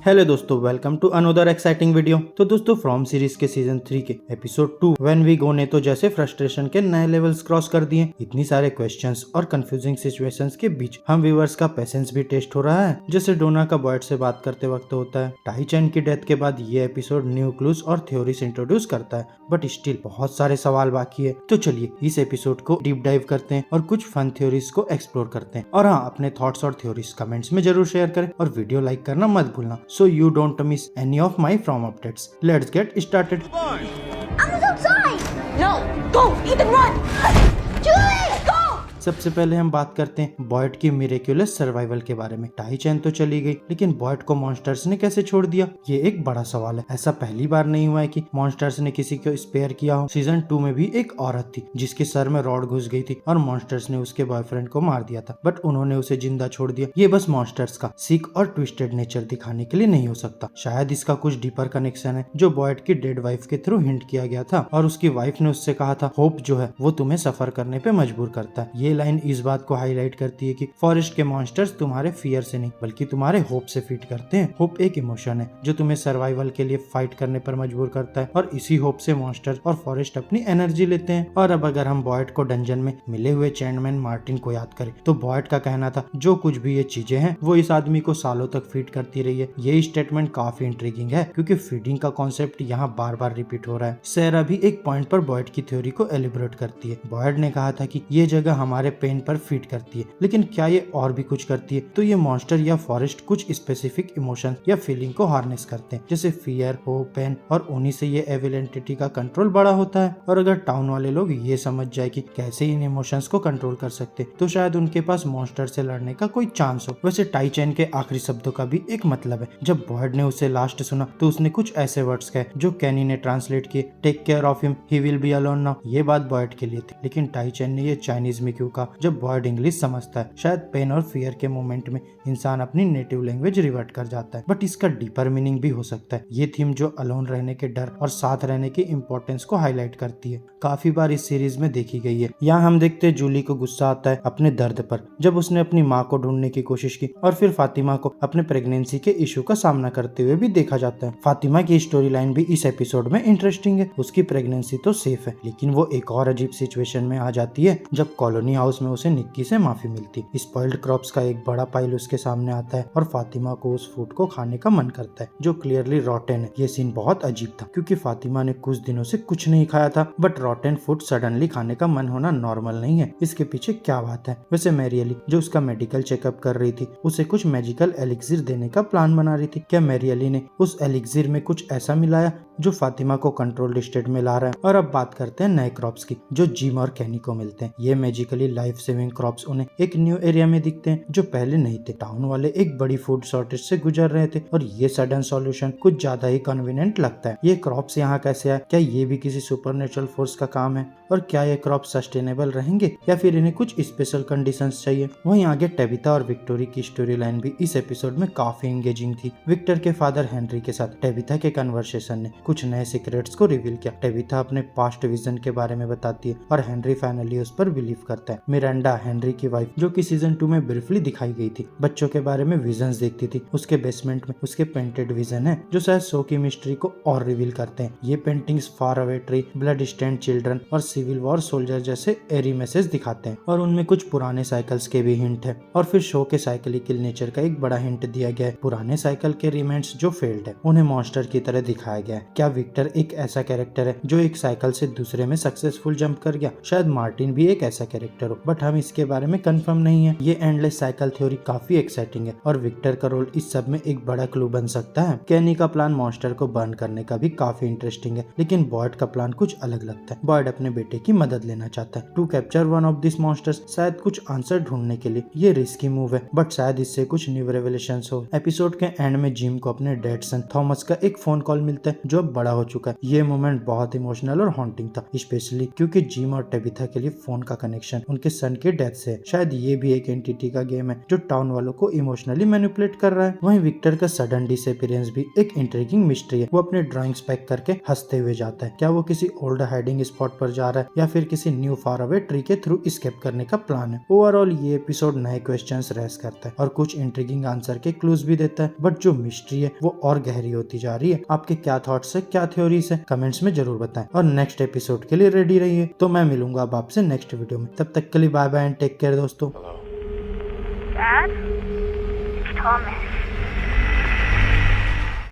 Hello दोस्तों, welcome to another exciting video. तो दोस्तों, फ्रॉम सीरीज के सीजन 3 के एपिसोड 2 व्हेन वी गो ने तो जैसे फ्रस्ट्रेशन के नए लेवल्स क्रॉस कर दिए। इतनी सारे क्वेश्चंस और कंफ्यूजिंग सिचुएशंस के बीच हम व्यूअर्स का पेशेंस भी टेस्ट हो रहा है, जैसे डोना का बॉयड से बात करते वक्त होता है। टाई चैन की डेथ के बाद ये एपिसोड न्यू क्लूज और थ्योरीज इंट्रोड्यूस करता है, बट स्टिल बहुत सारे सवाल बाकी है। तो चलिए इस एपिसोड को डीप डाइव करते हैं और कुछ फन थ्योरीज को एक्सप्लोर करते हैं। और हाँ, अपने थॉट्स और थ्योरीज कमेंट्स में जरूर शेयर करें और वीडियो लाइक करना मत भूलना, so you don't miss any of my from updates. Let's get started. I'm outside! No! Go! Ethan, run! Julie! Go! सबसे पहले हम बात करते हैं बॉयड की मिरेक्युलस सर्वाइवल के बारे में। टाई चैन तो चली गई, लेकिन बॉयड को मॉन्स्टर्स ने कैसे छोड़ दिया, ये एक बड़ा सवाल है। ऐसा पहली बार नहीं हुआ है कि मॉन्स्टर्स ने किसी को स्पेयर किया हो। सीजन 2 में भी एक औरत थी जिसके सर में रॉड घुस गई थी और मॉन्स्टर्स ने उसके बॉयफ्रेंड को मार दिया था, बट उन्होंने उसे जिंदा छोड़ दिया। ये बस मॉन्स्टर्स का सिक और ट्विस्टेड नेचर दिखाने के लिए नहीं हो सकता। शायद इसका कुछ डीपर कनेक्शन है जो बॉयड की डेड वाइफ के थ्रू हिंट किया गया था और उसकी वाइफ ने उससे कहा था होप जो है वो तुम्हें सफर करने पे मजबूर करता है। ये लाइन इस बात को हाईलाइट करती है कि फॉरेस्ट के मॉन्स्टर्स तुम्हारे फियर से नहीं बल्कि तुम्हारे होप से फीड करते हैं। होप एक इमोशन है जो तुम्हें सर्वाइवल के लिए फाइट करने पर मजबूर करता है और इसी होप से मॉन्स्टर्स और फॉरेस्ट अपनी एनर्जी लेते हैं। और अब अगर हम बॉयड को डंजन में मिले हुए चैंडमैन मार्टिन को याद करें तो बॉयड का कहना था जो कुछ भी ये चीजें हैं वो इस आदमी को सालों तक फीड करती रही है। ये स्टेटमेंट काफी इंट्रिगिंग है क्योंकि फीडिंग का कॉन्सेप्ट यहाँ बार बार रिपीट हो रहा है। सैरा भी एक पॉइंट पर बॉयड की थ्योरी को एलिब्रेट करती है। बॉयड ने कहा था कि ये जगह हमारे पेन पर फीड करती है, लेकिन क्या ये और भी कुछ करती है? तो ये मॉन्स्टर या फॉरेस्ट कुछ स्पेसिफिक इमोशन या फीलिंग को हार्नेस करते हैं, जैसे फियर, होप, पेन, और उन्हीं से ये एविल एंटिटी का कंट्रोल बड़ा होता है। और अगर टाउन वाले लोग ये समझ जाए कि कैसे इन इमोशंस को कंट्रोल कर सकते, तो शायद उनके पास मॉन्स्टर से लड़ने का कोई चांस हो। वैसे टाई चैन के आखिरी शब्दों का भी एक मतलब है। जब बॉयड ने उसे लास्ट सुना तो उसने कुछ ऐसे वर्ड्स कहे जो कैनी ने ट्रांसलेट किए, take care of him, he will be alone now. ये बात बॉयड के लिए थी, लेकिन टाई चैन ने ये चाइनीज में क्यों कहा जब बॉयड इंग्लिश समझता है? शायद पेन और फियर के मोमेंट में इंसान अपनी नेटिव लैंग्वेज रिवर्ट कर जाता है, बट इसका डीपर मीनिंग भी हो सकता है। ये थीम जो अलोन रहने के डर और साथ रहने की इम्पोर्टेंस को हाईलाइट करती है, काफी बार इस सीरीज में देखी गई है। यहाँ हम देखते हैं जूली को गुस्सा आता है अपने दर्द पर जब उसने अपनी माँ को ढूंढने की कोशिश की, और फिर फातिमा को अपने प्रेगनेंसी के इशू का सामना करते हुए भी देखा जाता है। फातिमा की स्टोरी लाइन भी इस एपिसोड में इंटरेस्टिंग है। उसकी प्रेगनेंसी तो सेफ है, लेकिन वो एक और अजीब सिचुएशन में आ जाती है जब कॉलोनी हाउस में उसे निक्की से माफी मिलती। स्पॉइल्ड क्रॉप्स का एक बड़ा पाइल उसके सामने आता है और फातिमा को उस फूड को खाने का मन करता है जो क्लियरली रॉटेन है। ये सीन बहुत अजीब था क्योंकि फातिमा ने कुछ दिनों से कुछ नहीं खाया था, बट रॉटेन फूड सडनली खाने का मन होना नॉर्मल नहीं है। इसके पीछे क्या बात है? वैसे मैरियली जो उसका मेडिकल चेकअप कर रही थी उसे कुछ मैजिकल एलिक्सिर देने का प्लान बना रही थी। क्या मैरियली ने उस एलिक्सिर में कुछ ऐसा मिलाया जो फातिमा को कंट्रोल्ड स्टेट में ला रहा है? और अब बात करते हैं नए क्रॉप्स की जो जिम और कैनी को मिलते हैं। ये मैजिकली लाइफ सेविंग क्रॉप्स उन्हें एक न्यू एरिया में दिखते हैं जो पहले नहीं थे। टाउन वाले एक बड़ी फूड शॉर्टेज से गुजर रहे थे और ये सडन सॉल्यूशन कुछ ज्यादा ही कन्वीनियंट लगता है। ये क्रॉप्स यहाँ कैसे आए? क्या ये भी किसी सुपरनेचुरल फोर्स का काम है? और क्या ये क्रॉप सस्टेनेबल रहेंगे या फिर इन्हें कुछ स्पेशल कंडीशंस चाहिए? वहीं आगे टेबिथा और विक्टोरी की स्टोरी लाइन भी इस एपिसोड में काफी एंगेजिंग थी। विक्टर के फादर हेनरी के साथ टेबिथा के कन्वर्सेशन ने कुछ नए सीक्रेट्स को रिवील किया। टेबिथा अपने पास्ट विजन के बारे में बताती है और हेनरी फाइनली उस पर बिलीव करता है। मिरांडा, हेनरी की वाइफ, जो कि सीजन 2 में ब्रीफली दिखाई गई थी, बच्चों के बारे में विजन्स देखती थी। उसके बेसमेंट में उसके पेंटेड विजन है जो शायद शो की मिस्ट्री को और रिवील करते हैं। ये paintings far away tree, blood stained children और सिविल वॉर सोल्जर जैसे एरी मैसेज दिखाते हैं और उनमें कुछ पुराने साइकिल्स के भी हिंट है। और फिर शो के साइकिलिकल नेचर का एक बड़ा हिंट दिया गया है। पुराने साइकिल के रिमेंट्स जो फेल्ड है उन्हें मॉन्स्टर की तरह दिखाया गया है। क्या विक्टर एक ऐसा कैरेक्टर है जो एक साइकिल से दूसरे में सक्सेसफुल जंप कर गया? शायद मार्टिन भी एक ऐसा कैरेक्टर हो, बट हम इसके बारे में कंफर्म नहीं है। ये एंडलेस साइकिल थ्योरी काफी एक्साइटिंग है और विक्टर का रोल इस सब में एक बड़ा क्लू बन सकता है। कैनी का प्लान मॉन्स्टर को बर्न करने का भी काफी इंटरेस्टिंग है, लेकिन बॉयड का प्लान कुछ अलग लगता है। बॉयड अपने बेटे की मदद लेना चाहता है to capture one of this monsters. शायद कुछ आंसर ढूंढने के लिए ये रिस्की मूव है, बट शायद इससे कुछ न्यू रेवलेशंस हो। एपिसोड के एंड में जिम को अपने डेड सन थॉमस का एक फोन कॉल मिलता है जो अब बड़ा हो चुका है। ये मोमेंट बहुत इमोशनल और हॉन्टिंग था, स्पेशली क्योंकि जिम और टेबिथा के लिए फोन का कनेक्शन उनके सन के डेथ से है। शायद ये भी एक एंटिटी का गेम है जो टाउन वालों को इमोशनली मैनिपुलेट कर रहा है। वहीं विक्टर का सडन डिसअपीयरेंस भी एक इंट्रिगिंग मिस्ट्री है। वो अपने ड्राइंग्स पैक करके हंसते हुए जाता है। क्या वो किसी ओल्ड हाइडिंग स्पॉट पर जा रहा रहा है या फिर किसी न्यू फार अवे ट्री के थ्रू एस्केप करने का प्लान है। ओवरऑल ये एपिसोड नए क्वेश्चंस रेज करता है और कुछ इंट्रिगिंग आंसर के क्लूज भी देता है, बट जो मिस्ट्री है वो और गहरी होती जा रही है। आपके क्या थॉट्स है, क्या थ्योरीज है, कमेंट्स में जरूर बताएं और नेक्स्ट एपिसोड के लिए रेडी रहिए। तो मैं मिलूंगा अब आपसे नेक्स्ट वीडियो में, तब तक के लिए bye bye and take care दोस्तों। Dad? It's Thomas.